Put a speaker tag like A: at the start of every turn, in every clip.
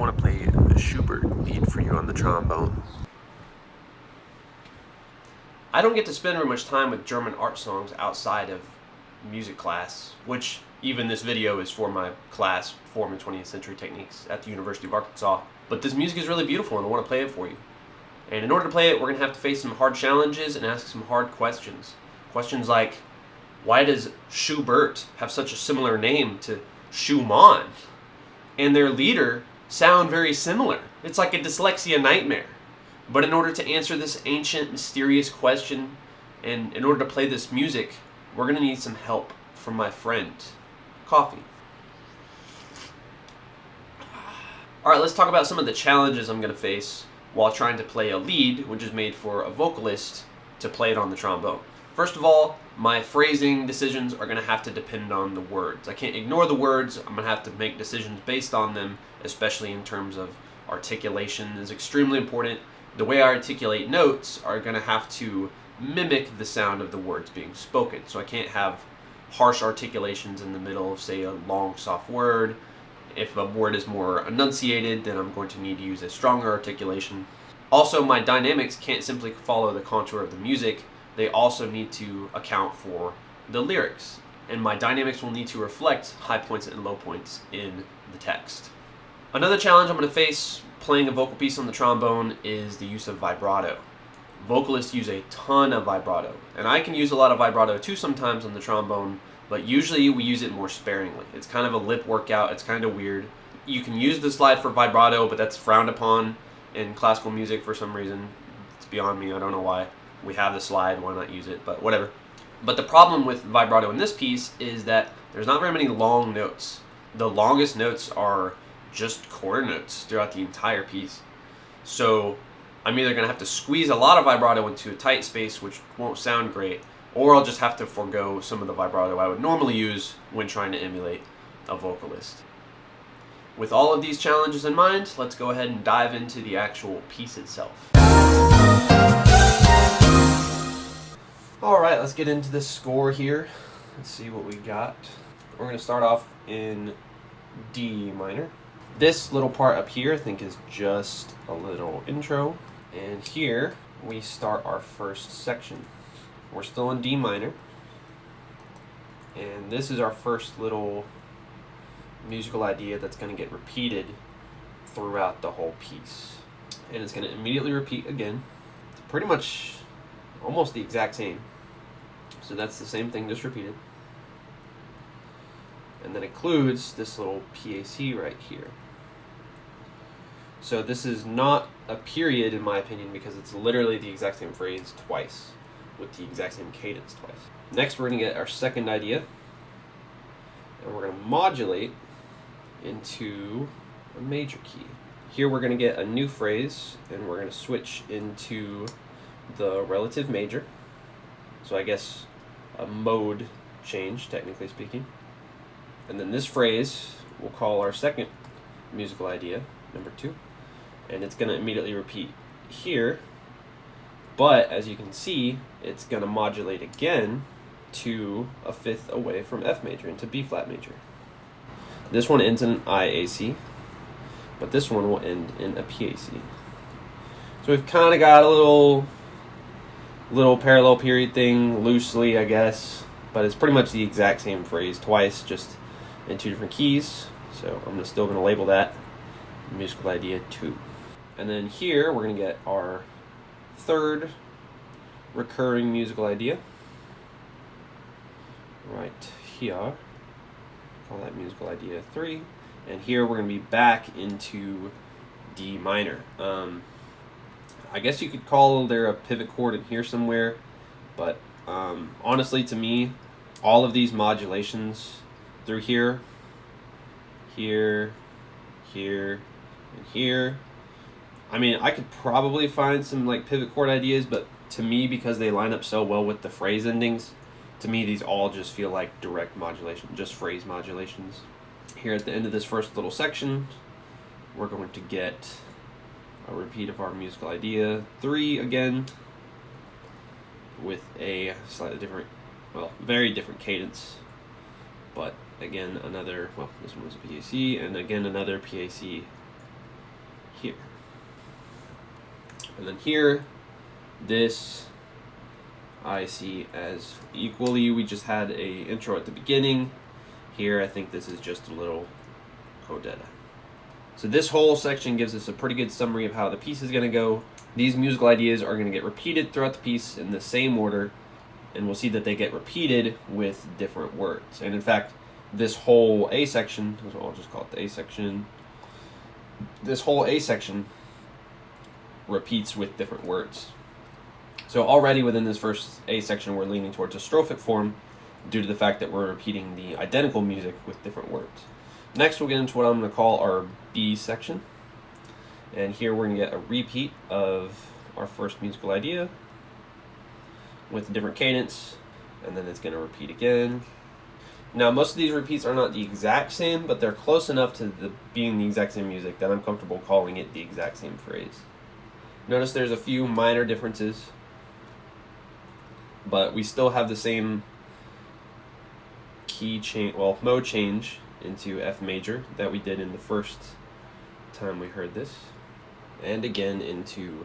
A: want to play a Schubert lead for you on the trombone. I don't get to spend very much time with German art songs outside of music class, which even this video is for my class, Form in 20th Century Techniques at the University of Arkansas. But this music is really beautiful and I want to play it for you. And in order to play it, we're going to have to face some hard challenges and ask some hard questions. Questions like, why does Schubert have such a similar name to Schumann? And their leader sound very similar. It's like a dyslexia nightmare. But in order to answer this ancient, mysterious question, and in order to play this music, we're going to need some help from my friend, coffee. Alright, let's talk about some of the challenges I'm going to face while trying to play a lead, which is made for a vocalist to play it on the trombone. First of all, my phrasing decisions are going to have to depend on the words. I can't ignore the words. I'm going to have to make decisions based on them, especially in terms of articulation is extremely important. The way I articulate notes are going to have to mimic the sound of the words being spoken. So I can't have harsh articulations in the middle of, say, a long, soft word. If a word is more enunciated, then I'm going to need to use a stronger articulation. Also, my dynamics can't simply follow the contour of the music. They also need to account for the lyrics. And my dynamics will need to reflect high points and low points in the text. Another challenge I'm going to face playing a vocal piece on the trombone is the use of vibrato. Vocalists use a ton of vibrato, and I can use a lot of vibrato too sometimes on the trombone, but usually we use it more sparingly. It's kind of a lip workout, it's kind of weird. You can use the slide for vibrato, but that's frowned upon in classical music for some reason. It's beyond me, I don't know why. We have the slide, why not use it, but whatever. But the problem with vibrato in this piece is that there's not very many long notes. The longest notes are just quarter notes throughout the entire piece. So I'm either going to have to squeeze a lot of vibrato into a tight space, which won't sound great, or I'll just have to forego some of the vibrato I would normally use when trying to emulate a vocalist. With all of these challenges in mind, let's go ahead and dive into the actual piece itself. Alright, let's get into this score here. Let's see what we got. We're going to start off in D minor. This little part up here I think is just a little intro. And here we start our first section. We're still in D minor. And this is our first little musical idea that's going to get repeated throughout the whole piece. And it's going to immediately repeat again. It's pretty much almost the exact same. So that's the same thing, just repeated. And that includes this little PAC right here. So this is not a period in my opinion because it's literally the exact same phrase twice with the exact same cadence twice. Next we're going to get our second idea and we're going to modulate into a major key. Here we're going to get a new phrase and we're going to switch into the relative major. So I guess a mode change, technically speaking. And then this phrase we'll call our second musical idea, number 2. And it's going to immediately repeat here. But as you can see, it's going to modulate again to a fifth away from F major into B flat major. This one ends in IAC, but this one will end in a PAC. So we've kind of got a little parallel period thing, loosely I guess, but it's pretty much the exact same phrase twice, just in 2 different keys. So I'm still going to label that musical idea 2. And then here we're going to get our third recurring musical idea right here. Call that musical idea 3. And here we're going to be back into D minor. I guess you could call there a pivot chord in here somewhere, but honestly to me, all of these modulations through here, here, here, and here, I mean, I could probably find some like pivot chord ideas, but to me, because they line up so well with the phrase endings, to me these all just feel like direct modulation, just phrase modulations. Here at the end of this first little section, we're going to get a repeat of our musical idea 3 again, with a slightly different, well, very different cadence, but again another, well, this one was a PAC, and again another PAC here. And then here, this I see as equally. We just had a intro at the beginning. Here, I think this is just a little codetta. So this whole section gives us a pretty good summary of how the piece is going to go. These musical ideas are going to get repeated throughout the piece in the same order, and we'll see that they get repeated with different words. And in fact, this whole A section, I'll just call it the A section, this whole A section repeats with different words. So already within this first A section, we're leaning towards a strophic form due to the fact that we're repeating the identical music with different words. Next, we'll get into what I'm going to call our B section. And here we're going to get a repeat of our first musical idea with a different cadence, and then it's going to repeat again. Now, most of these repeats are not the exact same, but they're close enough to being the exact same music that I'm comfortable calling it the exact same phrase. Notice there's a few minor differences, but we still have the same key change, well, mode change into F major that we did in the first time we heard this, and again into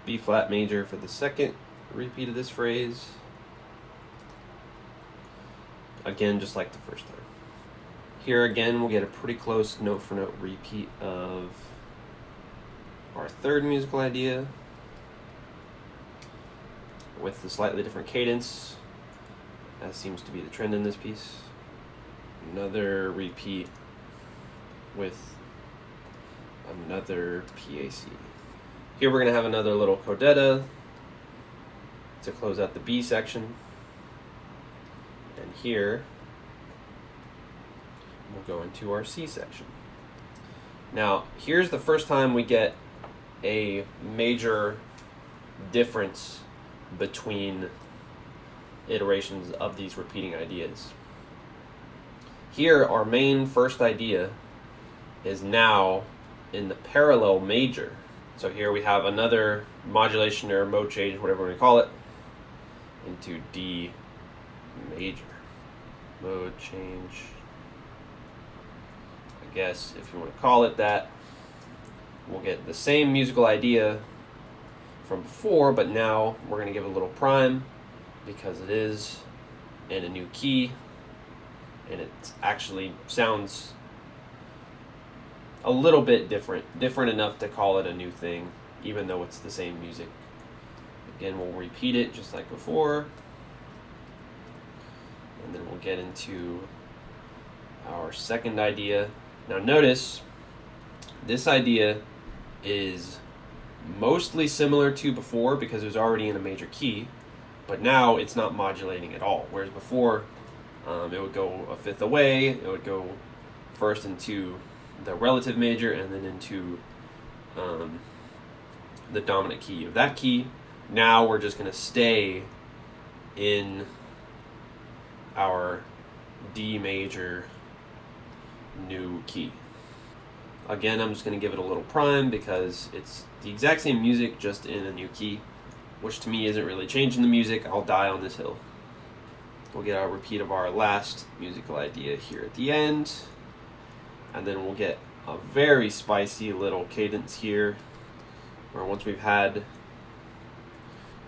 A: B flat major for the second repeat of this phrase, again just like the first time. Here again we'll get a pretty close note for note repeat of our third musical idea with the slightly different cadence, as seems to be the trend in this piece. Another repeat with another PAC. Here we're going to have another little codetta to close out the B section. And here we'll go into our C section. Now, here's the first time we get a major difference between iterations of these repeating ideas. Here, our main first idea is now in the parallel major. So here we have another modulation or mode change, whatever we call it, into D major. Mode change, I guess, if you want to call it that. We'll get the same musical idea from before, but now we're going to give a little prime because it is in a new key, and it actually sounds a little bit different enough to call it a new thing, even though it's the same music. Again, we'll repeat it just like before, and then we'll get into our second idea. Now notice, this idea is mostly similar to before because it was already in a major key, but now it's not modulating at all, whereas before it would go a fifth away, it would go first into the relative major and then into the dominant key of that key. Now we're just going to stay in our D major new key. Again, I'm just going to give it a little prime because it's the exact same music, just in a new key, which to me isn't really changing the music. I'll die on this hill. We'll get our repeat of our last musical idea here at the end, and then we'll get a very spicy little cadence here, where once we've had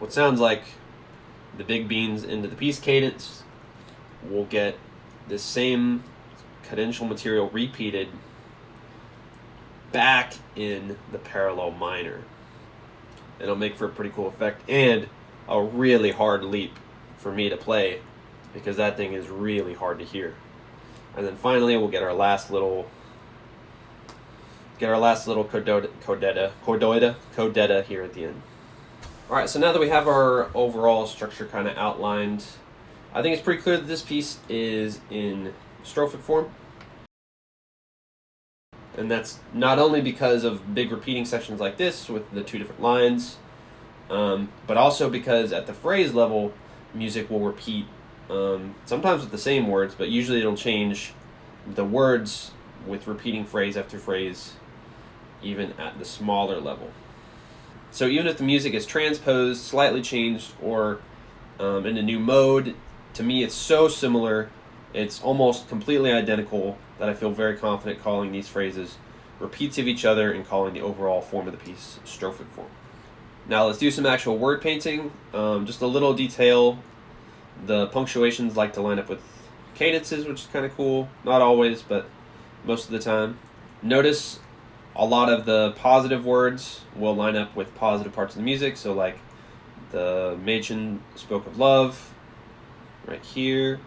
A: what sounds like the big beans into the piece cadence, we'll get this same cadential material repeated back in the parallel minor. It'll make for a pretty cool effect and a really hard leap for me to play because that thing is really hard to hear. And then finally we'll get our last little codetta here at the end. Alright, so now that we have our overall structure kind of outlined, I think it's pretty clear that this piece is in strophic form. And that's not only because of big repeating sections like this with the two different lines, but also because at the phrase level, music will repeat, sometimes with the same words, but usually it'll change the words with repeating phrase after phrase, even at the smaller level. So even if the music is transposed, slightly changed, or in a new mode, to me it's so similar, it's almost completely identical that I feel very confident calling these phrases repeats of each other and calling the overall form of the piece strophic form. Now let's do some actual word painting. Just a little detail. The punctuations like to line up with cadences, which is kind of cool. Not always, but most of the time. Notice a lot of the positive words will line up with positive parts of the music. So like the Mädchen spoke of love right here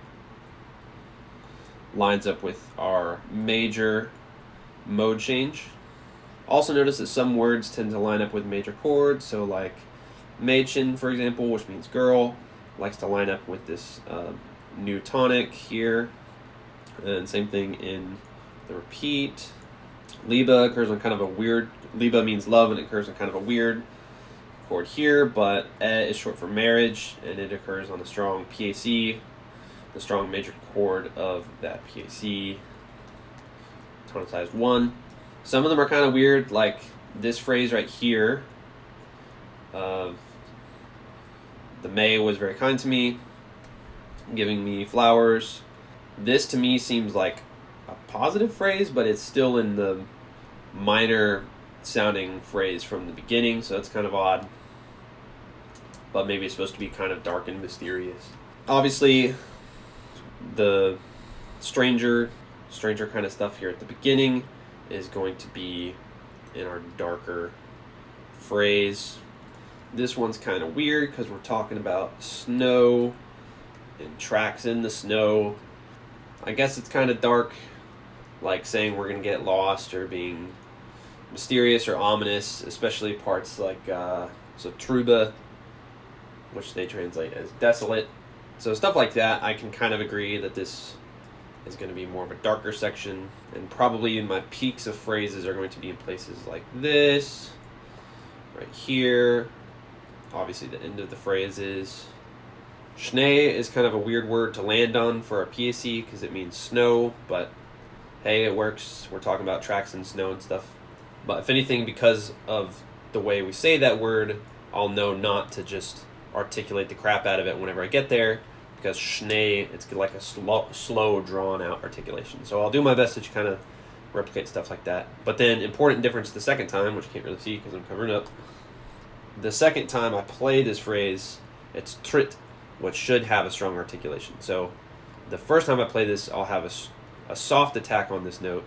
A: lines up with our major mode change. Also notice that some words tend to line up with major chords. So like Mädchen, for example, which means girl, likes to line up with this new tonic here. And same thing in the repeat. Liebe occurs on kind of a weird, Liebe means love, and it occurs on kind of a weird chord here, but is short for marriage, and it occurs on a strong PAC, the strong major chord of that PAC, tonicized 1. Some of them are kind of weird, like this phrase right here, the May was very kind to me, giving me flowers. This to me seems like a positive phrase, but it's still in the minor sounding phrase from the beginning, so that's kind of odd. But maybe it's supposed to be kind of dark and mysterious. Obviously, the stranger kind of stuff here at the beginning is going to be in our darker phrase. This one's kind of weird because we're talking about snow and tracks in the snow. I guess it's kind of dark, like saying we're going to get lost or being mysterious or ominous, especially parts like so Trübe, which they translate as desolate. So stuff like that, I can kind of agree that this is going to be more of a darker section, and probably my peaks of phrases are going to be in places like this, right here. Obviously the end of the phrases. Schnee is kind of a weird word to land on for a PAC because it means snow, but hey, it works. We're talking about tracks in snow and stuff. But if anything, because of the way we say that word, I'll know not to just articulate the crap out of it whenever I get there, because Schnee, it's like a slow drawn out articulation. So I'll do my best to kind of replicate stuff like that. But then important difference the second time, which you can't really see because I'm covering up. The second time I play this phrase, it's tritt, which should have a strong articulation. So the first time I play this, I'll have a soft attack on this note,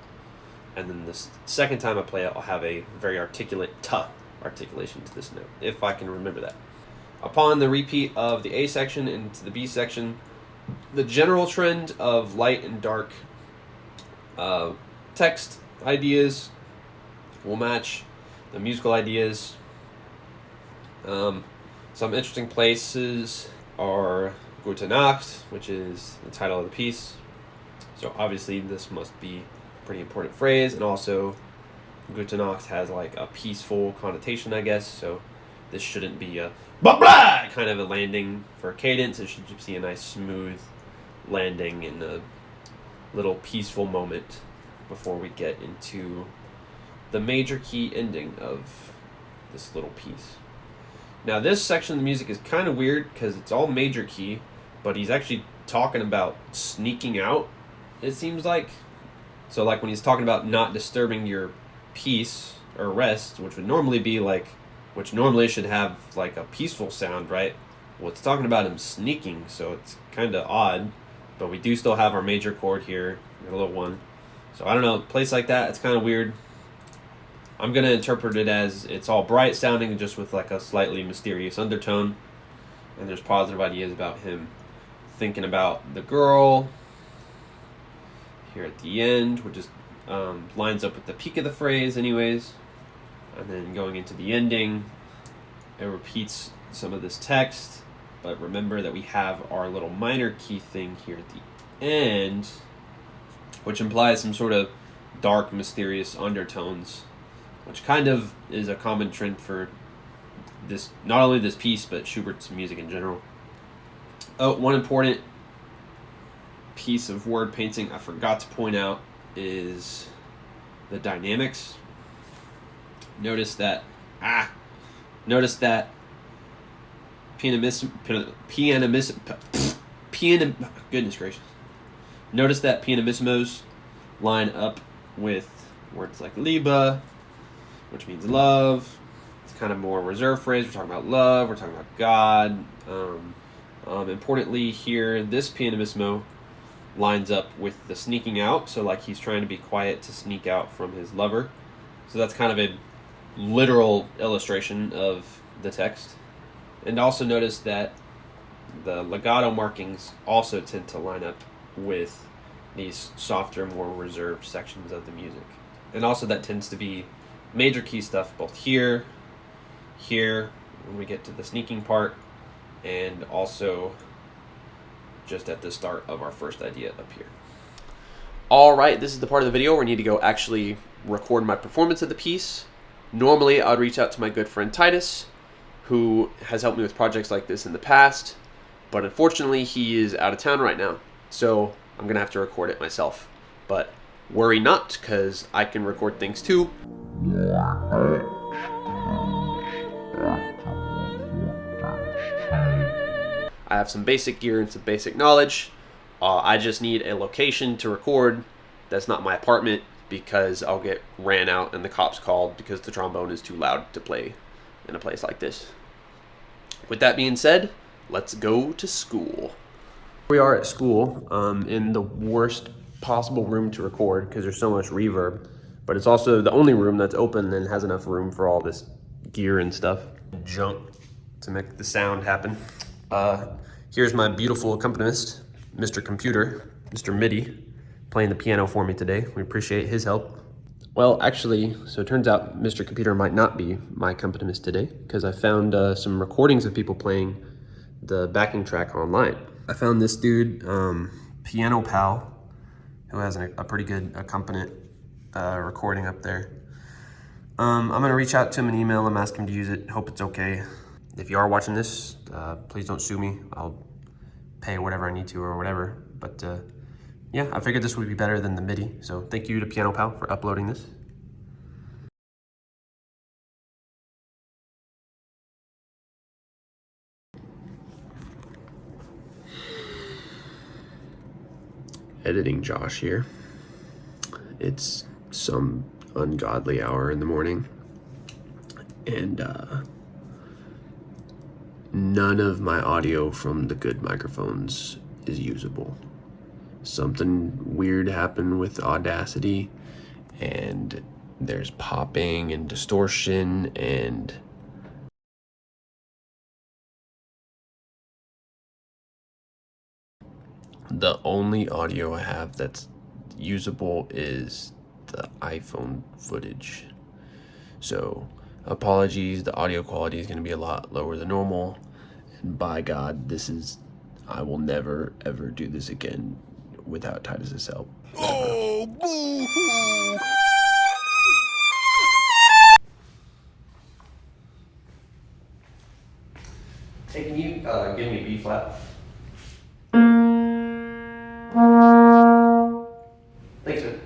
A: and then the second time I play it, I'll have a very articulate t articulation to this note, if I can remember that. Upon the repeat of the A section into the B section, the general trend of light and dark text ideas will match the musical ideas. Some interesting places are Gute Nacht, which is the title of the piece. So obviously this must be a pretty important phrase, and also Gute Nacht has like a peaceful connotation, I guess, so this shouldn't be a blah blah kind of a landing for a cadence. It should just be a nice smooth landing in a little peaceful moment before we get into the major key ending of this little piece. Now this section of the music is kind of weird because it's all major key, but he's actually talking about sneaking out, it seems like. So like when he's talking about not disturbing your peace or rest, which would normally be like, which normally should have like a peaceful sound, right? Well, it's talking about him sneaking, so it's kind of odd, but we do still have our major chord here, a little one. So I don't know, a place like that, it's kind of weird. I'm going to interpret it as it's all bright sounding, just with like a slightly mysterious undertone. And there's positive ideas about him thinking about the girl here at the end, which is lines up with the peak of the phrase anyways. And then going into the ending, it repeats some of this text. But remember that we have our little minor key thing here at the end, which implies some sort of dark, mysterious undertones, which kind of is a common trend for this, not only this piece, but Schubert's music in general. Oh, one important piece of word painting I forgot to point out is the dynamics. Notice that goodness gracious. Notice that pianissimos line up with words like Liebe, which means love. It's kind of more reserved phrase. We're talking about love. We're talking about God. Importantly here, this pianissimo lines up with the sneaking out. So like he's trying to be quiet to sneak out from his lover. So that's kind of a literal illustration of the text. And also notice that the legato markings also tend to line up with these softer, more reserved sections of the music. And also that tends to be major key stuff both here, here, when we get to the sneaking part, and also just at the start of our first idea up here. All right, this is the part of the video where I need to go actually record my performance of the piece. Normally, I would reach out to my good friend Titus, who has helped me with projects like this in the past, but unfortunately, he is out of town right now, so I'm gonna have to record it myself. But worry not, because I can record things too. I have some basic gear and some basic knowledge. I just need a location to record that's not my apartment, because I'll get ran out and the cops called because the trombone is too loud to play in a place like this. With that being said, let's go to school. We are at school in the worst possible room to record because there's so much reverb, but it's also the only room that's open and has enough room for all this gear and stuff. Junk to make the sound happen. Here's my beautiful accompanist, Mr. Computer, Mr. MIDI, playing the piano for me today. We appreciate his help. Well, actually, so it turns out Mr. Computer might not be my accompanist today, because I found some recordings of people playing the backing track online. I found this dude, PianoPal, who has a pretty good accompaniment recording up there. I'm gonna reach out to him and email him, ask him to use it, hope it's okay. If you are watching this, please don't sue me. I'll pay whatever I need to or whatever. But yeah, I figured this would be better than the MIDI. So thank you to PianoPal for uploading this. Editing Josh here. It's some ungodly hour in the morning, and none of my audio from the good microphones is usable. Something weird happened with Audacity, and there's popping and distortion, and the only audio I have that's usable is the iPhone footage. So apologies, the audio quality is going to be a lot lower than normal, and by God, I will never ever do this again without Titus's help. Oh, boo-hoo! Hey, can you give me B flat? Thanks, man.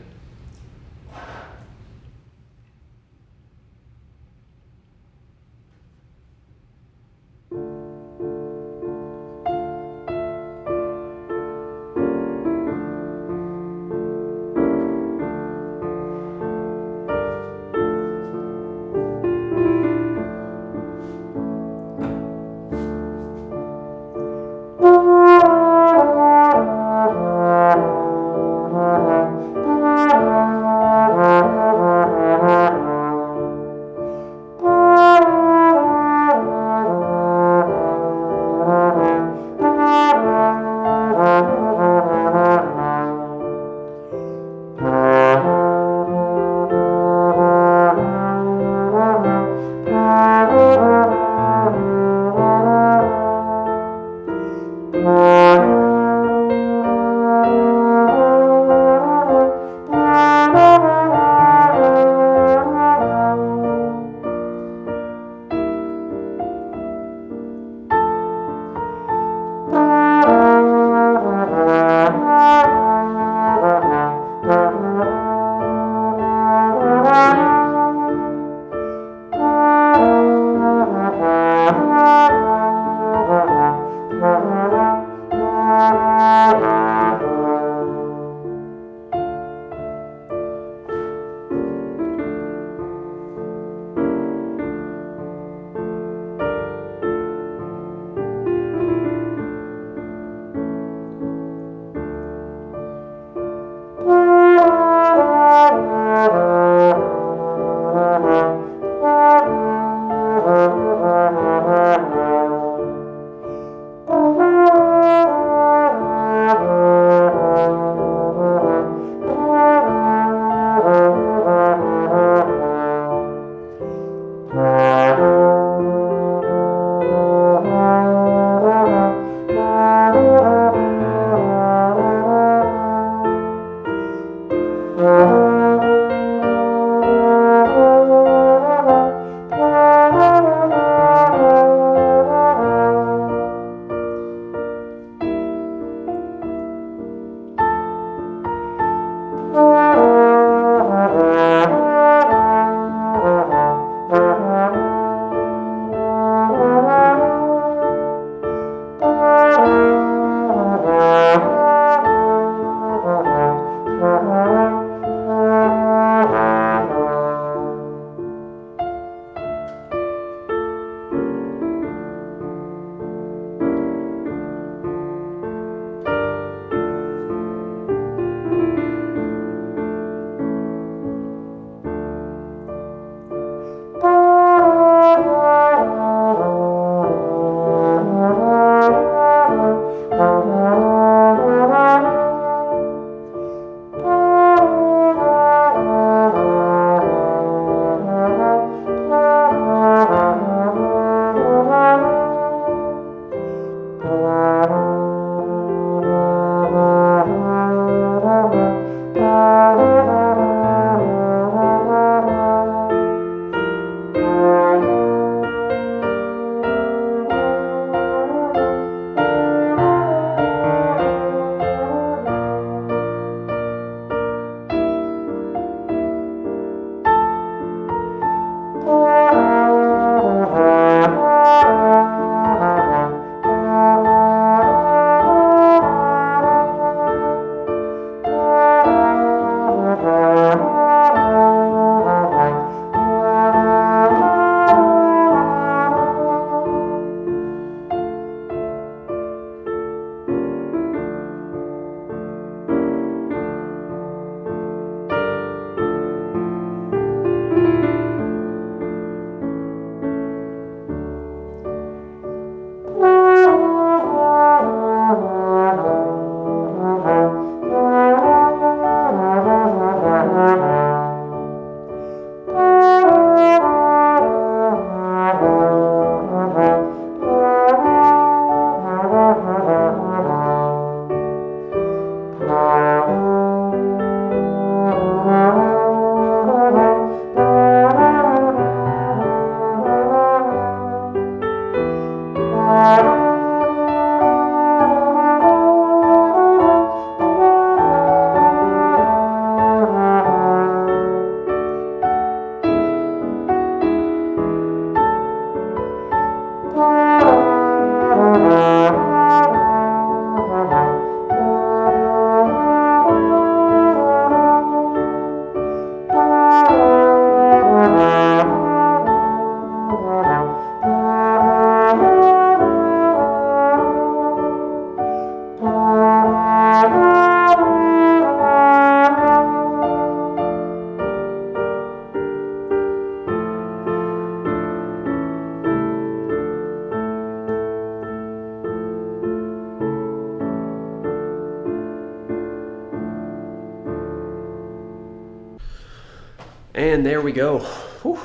A: And there we go. Whew.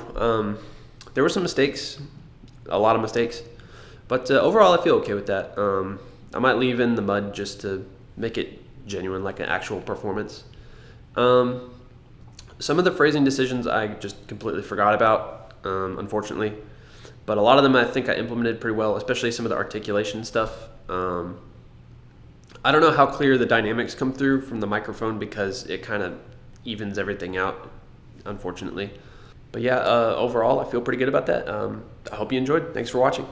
A: There were some mistakes, a lot of mistakes, but overall I feel okay with that. I might leave in the mud just to make it genuine, like an actual performance. Some of the phrasing decisions I just completely forgot about, unfortunately, but a lot of them I think I implemented pretty well, especially some of the articulation stuff. I don't know how clear the dynamics come through from the microphone because it kind of evens everything out, unfortunately. But yeah, overall, I feel pretty good about that. I hope you enjoyed. Thanks for watching.